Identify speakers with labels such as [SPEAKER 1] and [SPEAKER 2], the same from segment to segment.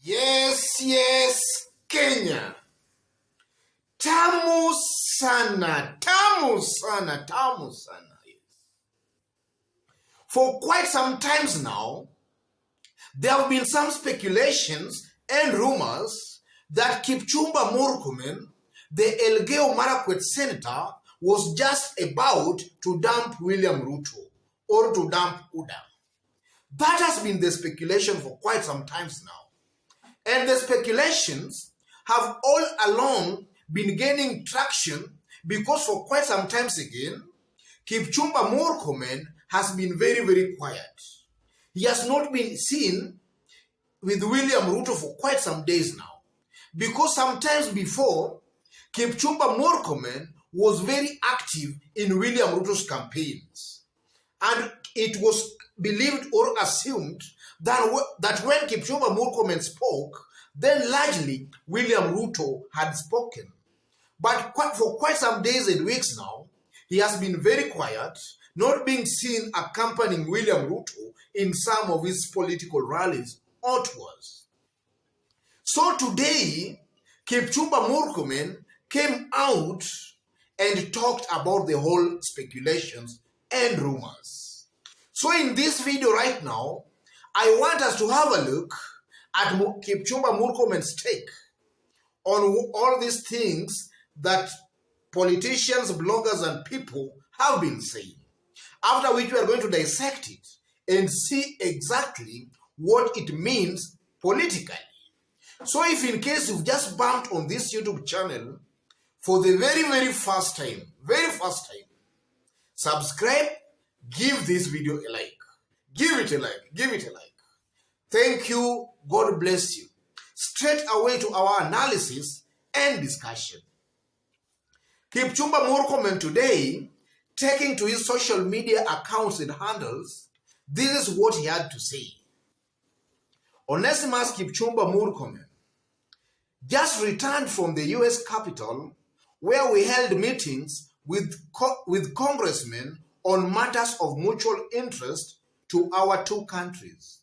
[SPEAKER 1] Yes, Kenya. Tamu sana. Yes. For quite some times now, there have been some speculations and rumors that Kipchumba Murkomen, the Elgeyo Marakwet senator, was just about to dump William Ruto or to dump UDA. That has been the speculation for quite some times now. And the speculations have all along been gaining traction because for quite some times again, Kipchumba Murkomen has been very, very quiet. He has not been seen with William Ruto for quite some days now. Because sometimes before, Kipchumba Murkomen was very active in William Ruto's campaigns. And it was believed or assumed that when Kipchumba Murkomen spoke, then largely William Ruto had spoken. But for quite some days and weeks now, he has been very quiet, not being seen accompanying William Ruto in some of his political rallies or tours. So today, Kipchumba Murkomen came out and talked about the whole speculations and rumors. So in this video right now, I want us to have a look at Kipchumba Murkomen's take on all these things that politicians, bloggers, and people have been saying. After which we are going to dissect it and see exactly what it means politically. So if in case you've just bumped on this YouTube channel for the very, very first time, subscribe, give this video a like. Give it a like. Thank you. God bless you. Straight away to our analysis and discussion. Kipchumba Murkomen today, taking to his social media accounts and handles, this is what he had to say. Onesimus Kipchumba Murkomen just returned from the US Capitol, where we held meetings with congressmen on matters of mutual interest to our two countries.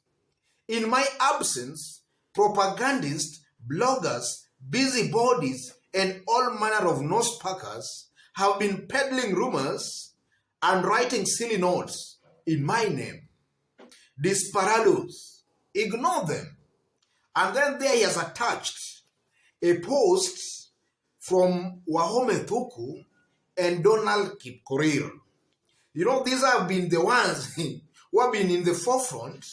[SPEAKER 1] In my absence, propagandists, bloggers, busybodies, and all manner of nose-packers have been peddling rumors and writing silly notes in my name. Disparados, ignore them. And then there he has attached a post from Wahome Thuku and Donald Kipkorir. You know, these have been the ones who have been in the forefront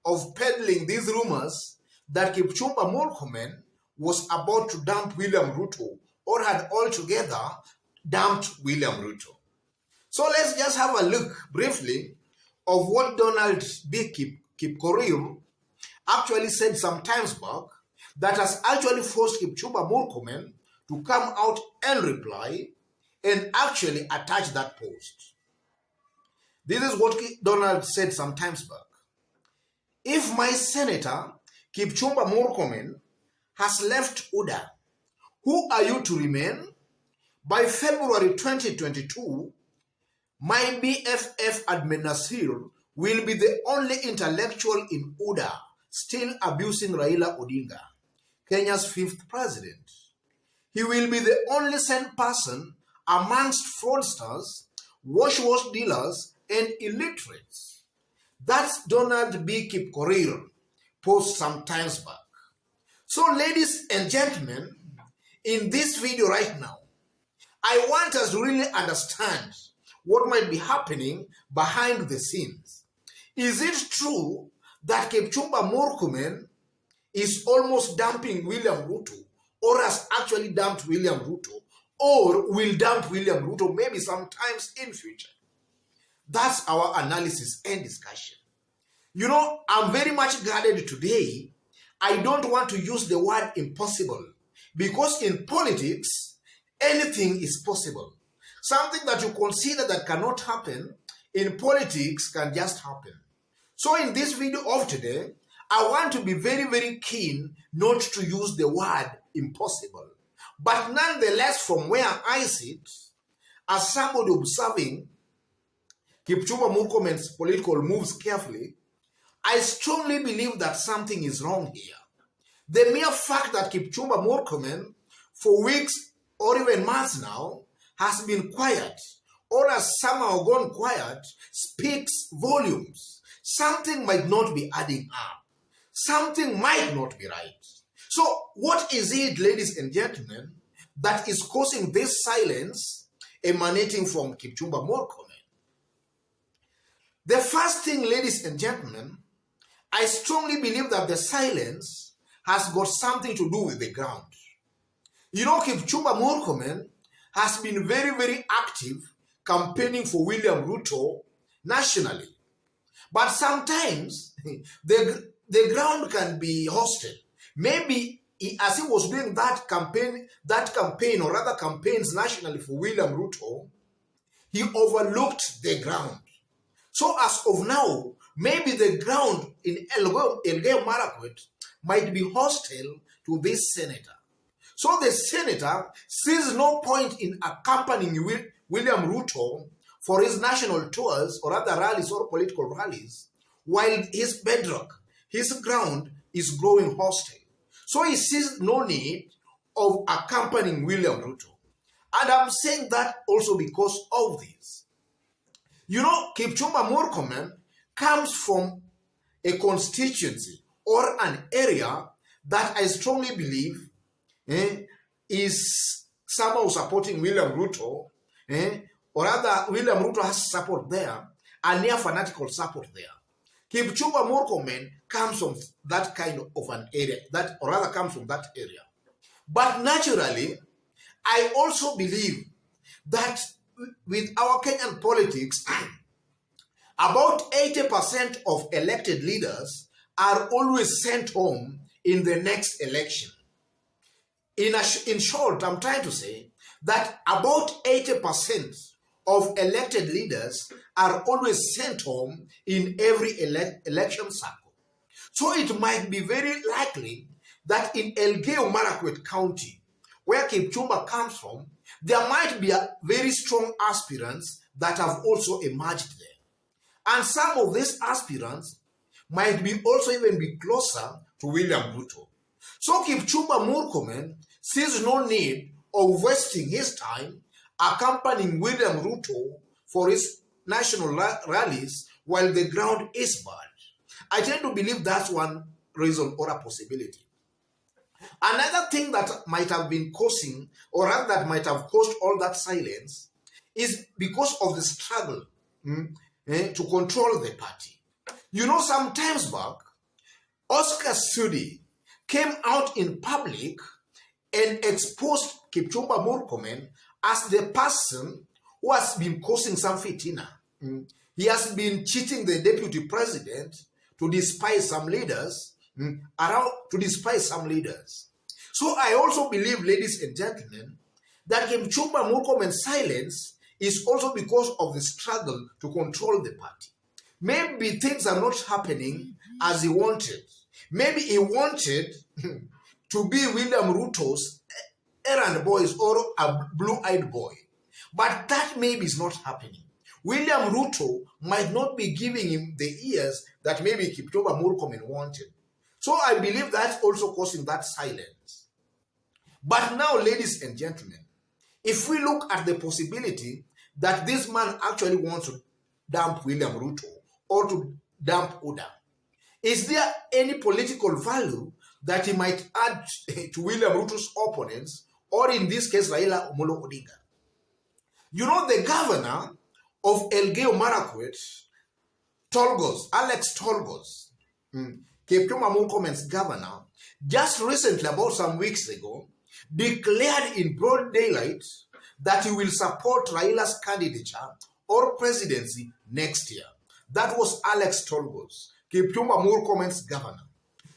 [SPEAKER 1] of peddling these rumors that Kipchumba Murkomen was about to dump William Ruto or had altogether dumped William Ruto. So let's just have a look briefly of what Donald B. Kipkorir actually said some times back that has actually forced Kipchumba Murkomen to come out and reply and actually attach that post. This is what Donald said some times back. If my senator, Kipchumba Murkomen, has left UDA, who are you to remain? By February 2022, my BFF Admin Nasir will be the only intellectual in UDA still abusing Raila Odinga, Kenya's fifth president. He will be the only sane person amongst fraudsters, wash dealers, and illiterates. That's Donald B. Kipkorir post some times back. So ladies and gentlemen, in this video right now, I want us to really understand what might be happening behind the scenes. Is it true that Kipchumba Murkomen is almost dumping William Ruto, or has actually dumped William Ruto, or will dump William Ruto maybe sometimes in future? That's our analysis and discussion. You know, I'm very much guarded today. I don't want to use the word impossible, because in politics, anything is possible. Something that you consider that cannot happen, in politics can just happen. So in this video of today, I want to be very, very keen not to use the word impossible. But nonetheless, from where I sit, as somebody observing Kipchumba Murkomen's political moves carefully, I strongly believe that something is wrong here. The mere fact that Kipchumba Murkomen, for weeks or even months now, has been quiet or has somehow gone quiet speaks volumes. Something might not be adding up. Something might not be right. So what is it, ladies and gentlemen, that is causing this silence emanating from Kipchumba Murkomen? The first thing, ladies and gentlemen, I strongly believe that the silence has got something to do with the ground. You know, Kipchumba Murkomen has been very, very active campaigning for William Ruto nationally. But sometimes the ground can be hostile. Maybe as he was doing that campaign or other campaigns nationally for William Ruto, he overlooked the ground. So as of now, maybe the ground in Elgeyo Marakwet might be hostile to this senator. So the senator sees no point in accompanying William Ruto for his national tours or other rallies or political rallies, while his bedrock, his ground is growing hostile. So he sees no need of accompanying William Ruto. And I'm saying that also because of this. You know, Kipchumba Murkomen comes from a constituency or an area that I strongly believe is somehow supporting William Ruto, or rather William Ruto has support there, a near fanatical support there. Kipchumba Murkomen comes from that kind of an area, or rather comes from that area. But naturally, I also believe that with our Kenyan politics, about 80% of elected leaders are always sent home in the next election. In short, I'm trying to say that about 80% of elected leaders are always sent home in every election cycle. So it might be very likely that in Elgeyo Marakwet County, where Kipchumba comes from, there might be a very strong aspirants that have also emerged there. And some of these aspirants might be also even be closer to William Ruto. So Kipchumba Murkomen sees no need of wasting his time accompanying William Ruto for his national rallies while the ground is bad. I tend to believe that's one reason or a possibility. Another thing that might have been causing, or rather that might have caused all that silence, is because of the struggle to control the party. You know, some times back, Oscar Sudi came out in public and exposed Kipchumba Murkomen as the person who has been causing some fitina. He has been cheating the deputy president to despise some leaders, So I also believe, ladies and gentlemen, that Kipchumba Murkomen's silence is also because of the struggle to control the party. Maybe things are not happening as he wanted. Maybe he wanted to be William Ruto's errand boys or a blue-eyed boy. But that maybe is not happening. William Ruto might not be giving him the ears that maybe Kipchumba Murkomen wanted. So I believe that's also causing that silence. But now, ladies and gentlemen, if we look at the possibility that this man actually wants to dump William Ruto or to dump Uda, is there any political value that he might add to William Ruto's opponents, or in this case, Raila Amolo Odinga? You know, the governor of Elgeyo Marakwet, Alex Tolgos, Kipchumba Murkomen's governor, just recently, about some weeks ago, declared in broad daylight that he will support Raila's candidature or presidency next year. That was Alex Tolgos, Kipchumba Murkomen's governor.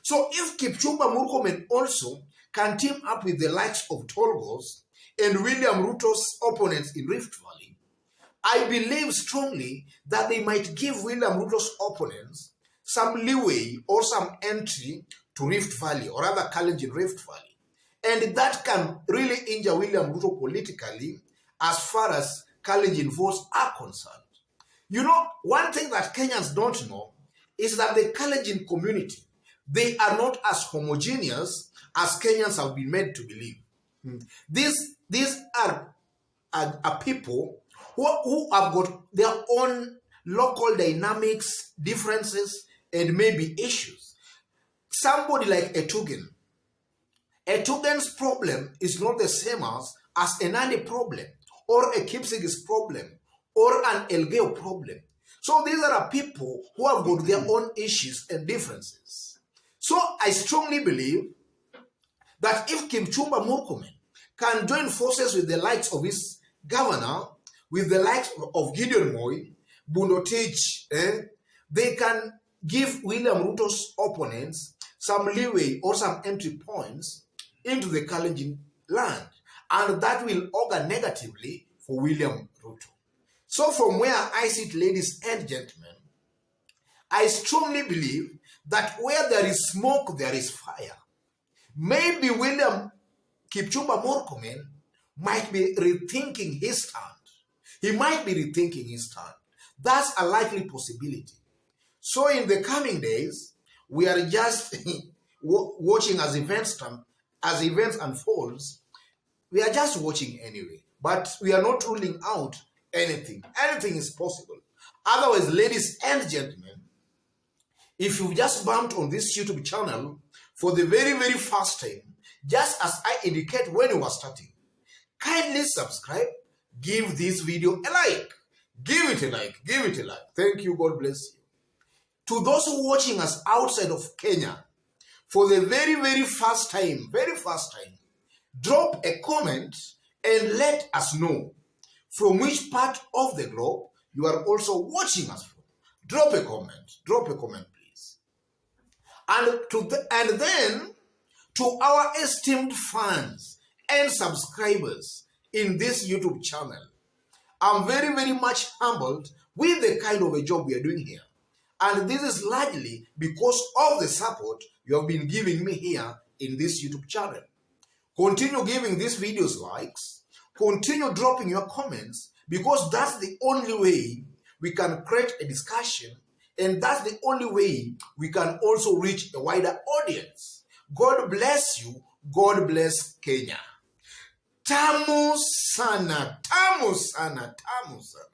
[SPEAKER 1] So if Kipchumba Murkomen also can team up with the likes of Tolgos and William Ruto's opponents in Rift Valley, I believe strongly that they might give William Ruto's opponents some leeway or some entry to Rift Valley, or rather Kalenjin Rift Valley. And that can really injure William Ruto politically as far as Kalenjin votes are concerned. You know, one thing that Kenyans don't know is that the Kalenjin community, they are not as homogeneous as Kenyans have been made to believe. These are people who have got their own local dynamics, differences, and maybe issues. Somebody like Etugen's problem is not the same as a Nandi problem, or a Kipsigis problem, or an Elgeyo problem. So these are people who have got their own issues and differences. So I strongly believe that if Kipchumba Murkomen can join forces with the likes of his governor, with the likes of Gideon Moi, Bundotich, they can give William Ruto's opponents some leeway or some entry points into the Kalenjin land. And that will augur negatively for William Ruto. So from where I sit, ladies and gentlemen, I strongly believe that where there is smoke, there is fire. Maybe William Kipchumba Murkomen might be rethinking his stand. He might be rethinking his stand. That's a likely possibility. So in the coming days, we are just watching as events unfolds. We are just watching anyway. But we are not ruling out anything. Anything is possible. Otherwise, ladies and gentlemen, if you've just bumped on this YouTube channel for the very, very first time, just as I indicate when you were starting, kindly subscribe, give this video a like. Give it a like, give it a like. Thank you, God bless you. To those who are watching us outside of Kenya, for the very, very first time, drop a comment and let us know from which part of the globe you are also watching us from. Drop a comment, please. And then to our esteemed fans and subscribers in this YouTube channel, I'm very, very much humbled with the kind of a job we are doing here. And this is largely because of the support you have been giving me here in this YouTube channel. Continue giving these videos likes. Continue dropping your comments, because that's the only way we can create a discussion, and that's the only way we can also reach a wider audience. God bless you. God bless Kenya. Tamu sana, tamu sana, tamu sana.